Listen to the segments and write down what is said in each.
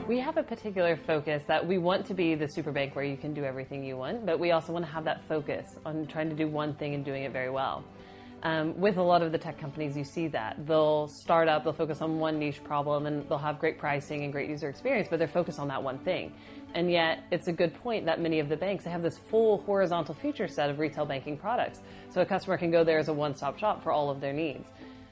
We have a particular focus that we want to be the super bank where you can do everything you want, but we also want to have that focus on trying to do one thing and doing it very well. With a lot of the tech companies, you see that. They'll start up, they'll focus on one niche problem, and they'll have great pricing and great user experience, but they're focused on that one thing. And yet, it's a good point that many of the banks, they have this full horizontal feature set of retail banking products. So a customer can go there as a one-stop shop for all of their needs.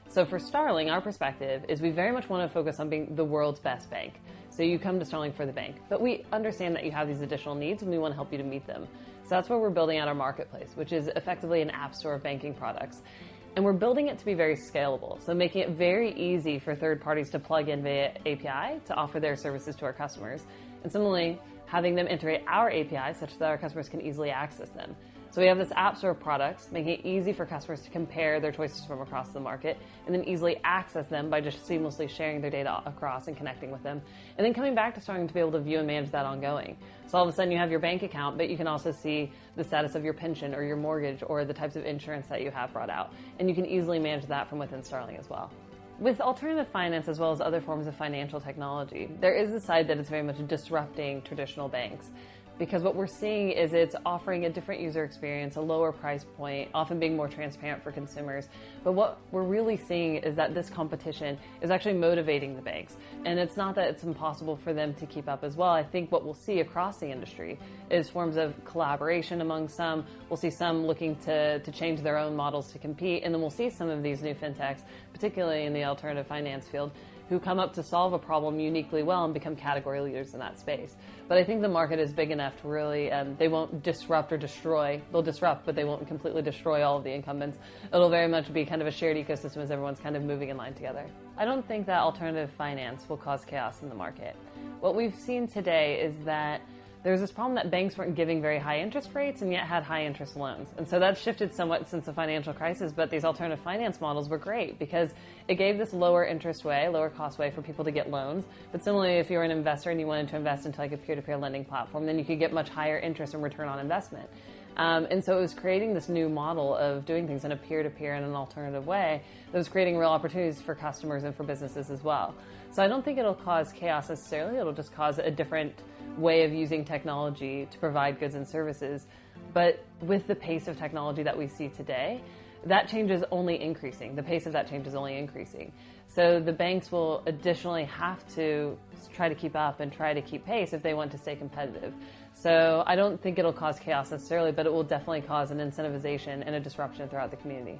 So for Starling, our perspective is we very much want to focus on being the world's best bank. So you come to Starling for the bank, but we understand that you have these additional needs and we want to help you to meet them. So that's where we're building out our marketplace, which is effectively an app store of banking products. And we're building it to be very scalable, so making it very easy for third parties to plug in via API to offer their services to our customers. And similarly, having them integrate our API such that our customers can easily access them. So we have this app store of products, making it easy for customers to compare their choices from across the market and then easily access them by just seamlessly sharing their data across and connecting with them. And then coming back to Starling to be able to view and manage that ongoing. So all of a sudden you have your bank account, but you can also see the status of your pension or your mortgage or the types of insurance that you have brought out. And you can easily manage that from within Starling as well. With alternative finance as well as other forms of financial technology, there is a side that is very much disrupting traditional banks. Because what we're seeing is it's offering a different user experience, a lower price point, often being more transparent for consumers. But what we're really seeing is that this competition is actually motivating the banks. And it's not that it's impossible for them to keep up as well. I think what we'll see across the industry is forms of collaboration among some. We'll see some looking to change their own models to compete. And then we'll see some of these new fintechs, particularly in the alternative finance field, who come up to solve a problem uniquely well and become category leaders in that space. But I think the market is big enough to really, they won't disrupt or destroy. They'll disrupt, but they won't completely destroy all of the incumbents. It'll very much be kind of a shared ecosystem as everyone's kind of moving in line together. I don't think that alternative finance will cause chaos in the market. What we've seen today is that there's this problem that banks weren't giving very high interest rates and yet had high interest loans. And so that's shifted somewhat since the financial crisis, but these alternative finance models were great because it gave this lower interest way, lower cost way for people to get loans. But similarly, if you were an investor and you wanted to invest into like a peer-to-peer lending platform, then you could get much higher interest and return on investment. And so it was creating this new model of doing things in a peer-to-peer and an alternative way that was creating real opportunities for customers and for businesses as well. So I don't think it'll cause chaos necessarily. It'll just cause a different way of using technology to provide goods and services. But with the pace of technology that we see today, that change is only increasing. The pace of that change is only increasing. So the banks will additionally have to try to keep up and try to keep pace if they want to stay competitive. So I don't think it'll cause chaos necessarily, but it will definitely cause an incentivization and a disruption throughout the community.